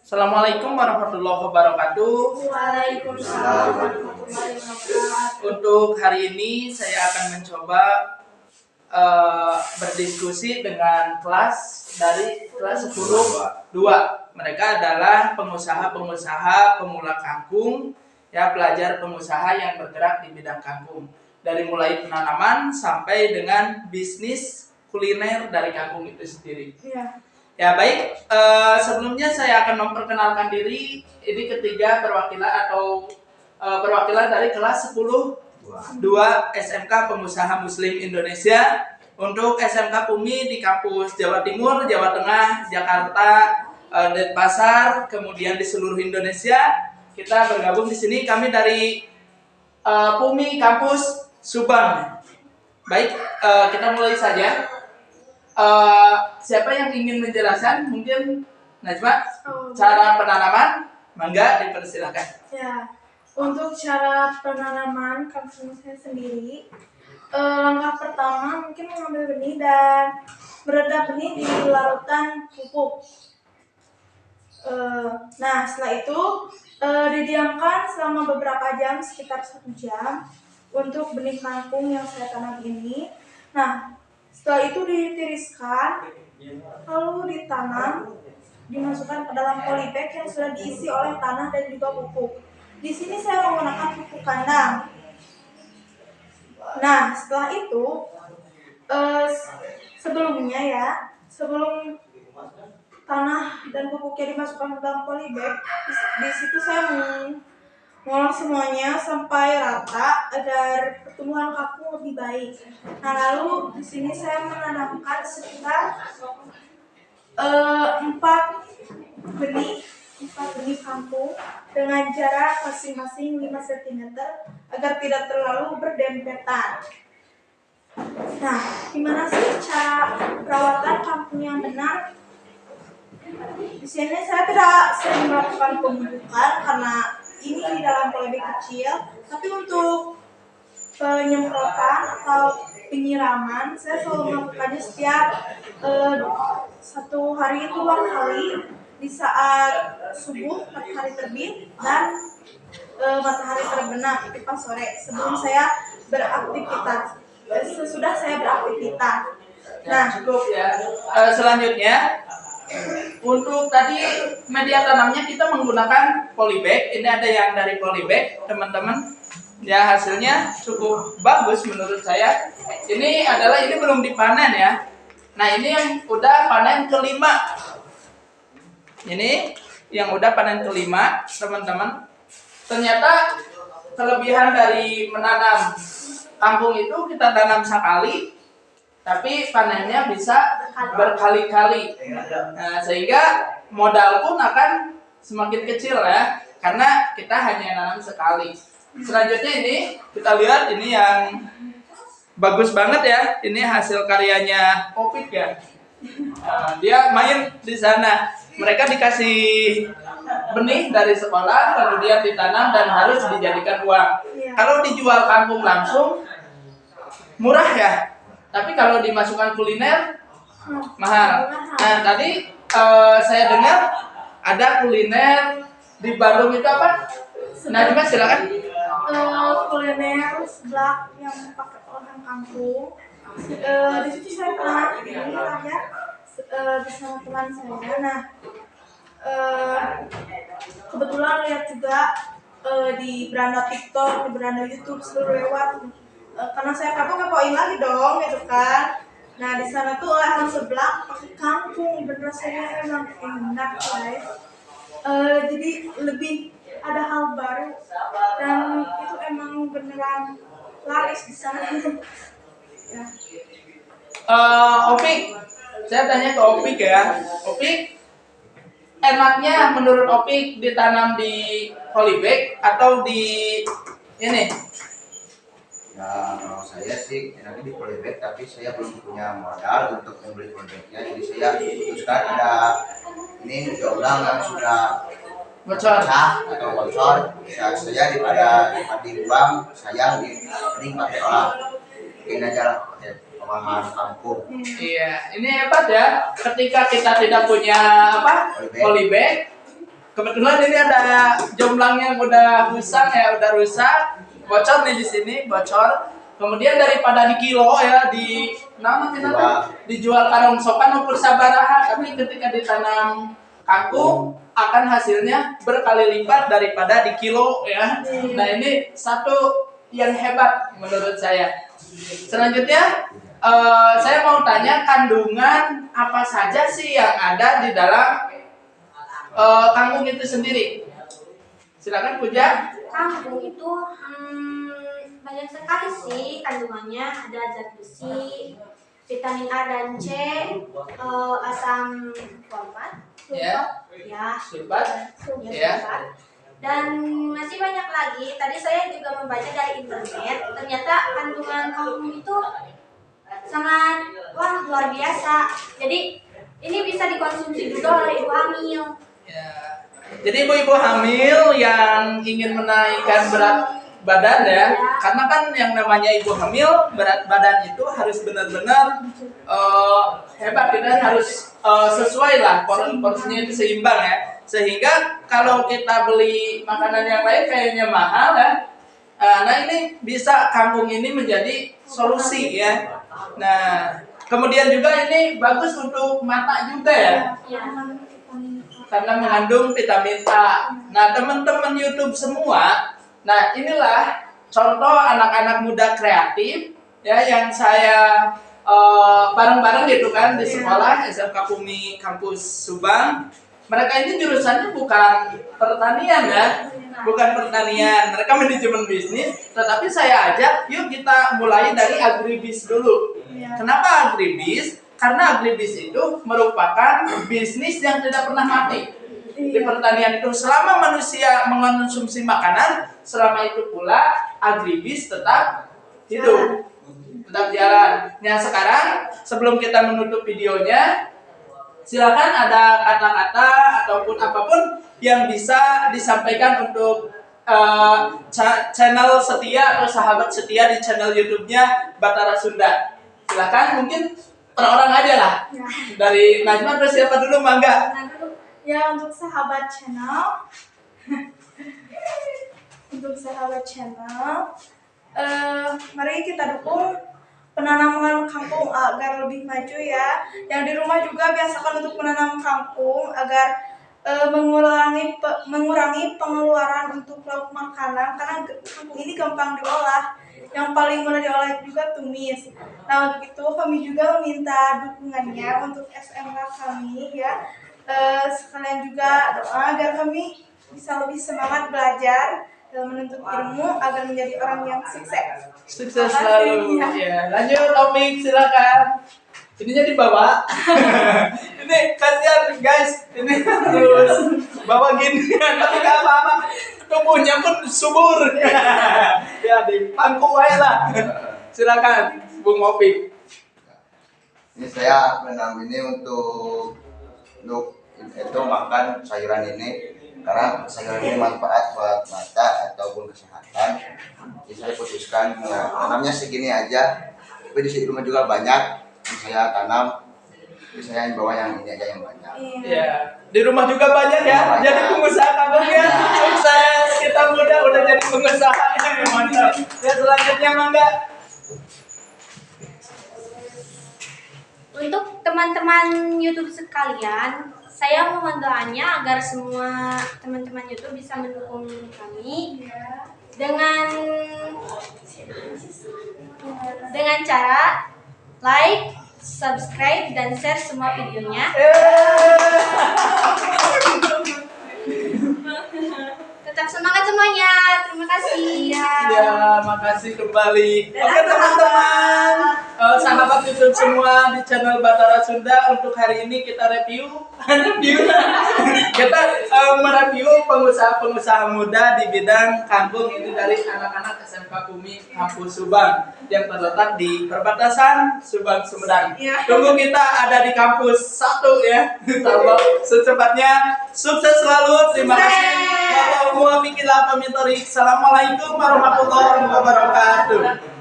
Assalamualaikum warahmatullahi wabarakatuh. Waalaikumsalam warahmatullahi wabarakatuh. Untuk hari ini saya akan mencoba berdiskusi dengan kelas dari kelas 10-2. Mereka adalah pengusaha-pengusaha pemula kangkung, ya, pelajar pengusaha yang bergerak di bidang kangkung. Dari mulai penanaman sampai dengan bisnis kuliner dari kangkung itu sendiri. Iya. Ya baik, sebelumnya saya akan memperkenalkan diri. Ini ketiga perwakilan atau perwakilan dari kelas 10-2 SMK Pengusaha Muslim Indonesia. Untuk SMK PUMI di kampus Jawa Timur, Jawa Tengah, Jakarta, Denpasar, kemudian di seluruh Indonesia. Kita bergabung di sini. Kami dari PUMI kampus Subang. Baik, kita mulai saja. Siapa yang ingin menjelaskan? Mungkin Najma, cara penanaman, mangga dipersilakan. Ya, untuk cara penanaman kangkung saya sendiri, langkah pertama mungkin mengambil benih dan meredam benih di larutan pupuk. Nah, setelah itu didiamkan selama beberapa jam, sekitar 1 jam, untuk benih kangkung yang saya tanam ini. Nah, setelah itu ditiriskan, lalu ditanam, dimasukkan ke dalam polybag yang sudah diisi oleh tanah dan juga pupuk. Di sini saya menggunakan pupuk kandang. Nah, setelah itu sebelum tanah dan pupuknya dimasukkan ke dalam polybag, di situ saya mengolah semuanya sampai rata agar pertumbuhan kangkung lebih baik. Nah, lalu di sini saya menanamkan sekitar 4 benih kangkung dengan jarak masing-masing 5 cm agar tidak terlalu berdempetan. Nah, gimana sih cara perawatan kangkung yang benar? Di sini saya tidak sering melakukan pemupukan karena ini di dalam polybag kecil, tapi untuk penyemprotan atau penyiraman saya selalu melakukannya setiap 1 hari itu 2 kali, di saat subuh matahari terbit dan matahari terbenam di pas sore sebelum saya beraktivitas, sesudah saya beraktivitas. Nah, cukup ya. Selanjutnya, untuk tadi media tanamnya kita menggunakan polybag. Ini ada yang dari polybag, teman-teman. Ya, hasilnya cukup bagus menurut saya. Ini belum dipanen ya. Nah, ini yang udah panen kelima. Ini yang udah panen kelima, teman-teman. Ternyata kelebihan dari menanam kangkung itu kita tanam sekali, tapi panennya bisa berkali-kali. Nah, sehingga modal pun akan semakin kecil ya, karena kita hanya nanam sekali. Selanjutnya ini kita lihat, ini yang bagus banget ya. Ini hasil karyanya Opik ya. Dia main di sana. Mereka dikasih benih dari sekolah, kemudian ditanam dan harus dijadikan uang. Kalau dijual kangkung langsung murah ya, tapi kalau dimasukkan kuliner mahal. Nah, tadi saya dengar ada kuliner di Bandung itu apa? Najma, silakan. Kuliner seblak yang pakai olahan kangkung. Di situ saya pernah ya bersama teman saya. Nah, kebetulan lihat juga di beranda TikTok, di beranda YouTube selalu lewat. Karena saya kepoin lagi dong, gitu kan. Nah, di sana tuh olahan seblak pakai kangkung, bener rasanya emang enak, guys. Jadi lebih ada hal baru dan itu emang beneran laris di sana. Ya. Opik, saya tanya ke Opik ya. Opik, enaknya menurut Opik ditanam di polybag atau di ini? Ya, kalau saya sih enaknya di polybag, tapi saya belum punya modal untuk membeli polybagnya. Jadi saya putuskan ada ini jomblang yang sudah Bocor atau bocor. Ya, saya daripada dibuang, saya mending pakai olah. Bikin aja lah pakai olahan kangkung. Iya, ini hebat ya. Ketika kita tidak punya polybag, kebetulan ini ada jomblang yang udah usang ya, udah rusak, bocor nih di sini, bocor. Kemudian daripada di kilo ya, di nama kita dijual karung sopan ukur sabaraha, tapi ketika ditanam kangkung akan hasilnya berkali lipat daripada di kilo ya. Nah ini satu yang hebat menurut saya. Selanjutnya saya mau tanya kandungan apa saja sih yang ada di dalam kangkung itu sendiri. Silakan Puja. Kangkung itu banyak sekali sih kandungannya. Ada zat besi, vitamin A dan C, asam fosfat, Ya. ya, Sulfat. ya, Ya. sulfat. Dan masih banyak lagi. Tadi saya juga membaca dari internet. Ternyata kandungan kangkung itu sangat luar biasa. Jadi ini bisa dikonsumsi juga oleh ibu hamil. Ya. Jadi ibu-ibu hamil yang ingin menaikkan berat badan ya, karena kan yang namanya ibu hamil berat badan itu harus benar-benar hebat, kita harus sesuai lah porsinya itu seimbang ya, sehingga kalau kita beli makanan yang lain kayaknya mahal ya. Nah ini bisa kangkung ini menjadi solusi ya. Nah kemudian juga ini bagus untuk mata juga ya, karena mengandung vitamin A. Nah teman-teman YouTube semua, nah inilah contoh anak-anak muda kreatif ya yang saya bareng-bareng gitu kan di sekolah SMK Pumi Kampus Subang. Mereka ini jurusannya bukan pertanian ya, bukan pertanian, mereka manajemen bisnis. Tetapi saya ajak, yuk kita mulai dari agribis dulu. Kenapa agribis? Karena agribis itu merupakan bisnis yang tidak pernah mati. Di pertanian itu selama manusia mengonsumsi makanan, selama itu pula agribis tetap hidup, tetap jalan. Nah sekarang sebelum kita menutup videonya, silakan ada kata-kata ataupun apapun yang bisa disampaikan untuk channel setia atau sahabat setia di channel YouTube-nya Batara Sunda. Silakan, mungkin per orang aja lah. Dari Najma atau siapa dulu, Mangga? Ya untuk sahabat channel, mari kita dukung penanaman kangkung agar lebih maju ya. Yang di rumah juga biasakan untuk menanam kangkung agar mengurangi pengeluaran untuk lauk makanan, karena kangkung ini gampang diolah. Yang paling mudah diolah juga tumis. Nah untuk itu kami juga meminta dukungannya untuk SMK kami ya. Sekalian juga doa agar kami bisa lebih semangat belajar menuntut ilmu agar menjadi orang yang sukses. Sukses selalu. Ya, lanjut topik silakan. Ininya dibawa. Ini kasihan guys. Ini harus bawa gini. Tapi nggak apa-apa. Tubuhnya pun subur. Ya di pangku aja lah. Silakan, Bung Opik. Ini saya menanam ini untuk itu makan sayuran ini, karena sayuran ini manfaat buat mata ataupun kesehatan. Jadi saya putuskan menanamnya segini aja, tapi di rumah juga banyak yang saya tanam. Jadi saya bawa yang ini aja yang banyak. Ya, di rumah juga banyak ya. Jadi pengusaha kangkungnya sukses. Kita muda udah jadi pengusaha. Mantap. Ya selanjutnya Mangga. Untuk teman-teman YouTube sekalian, saya mohon doanya agar semua teman-teman YouTube bisa mendukung kami dengan cara like, subscribe, dan share semua videonya. Tetap semangat semuanya. Terima kasih. Ya, makasih kembali. Oke teman-teman, sahabat YouTube semua di channel Batara Sunda, untuk hari ini kita kita mereview pengusaha-pengusaha muda di bidang kangkung ini dari anak-anak SMK Pumi Kampus Subang yang terletak di perbatasan Subang Sumedang. Tunggu kita ada di kampus 1 ya. Secepatnya. Sukses selalu. Terima kasih. Assalamualaikum warahmatullahi wabarakatuh.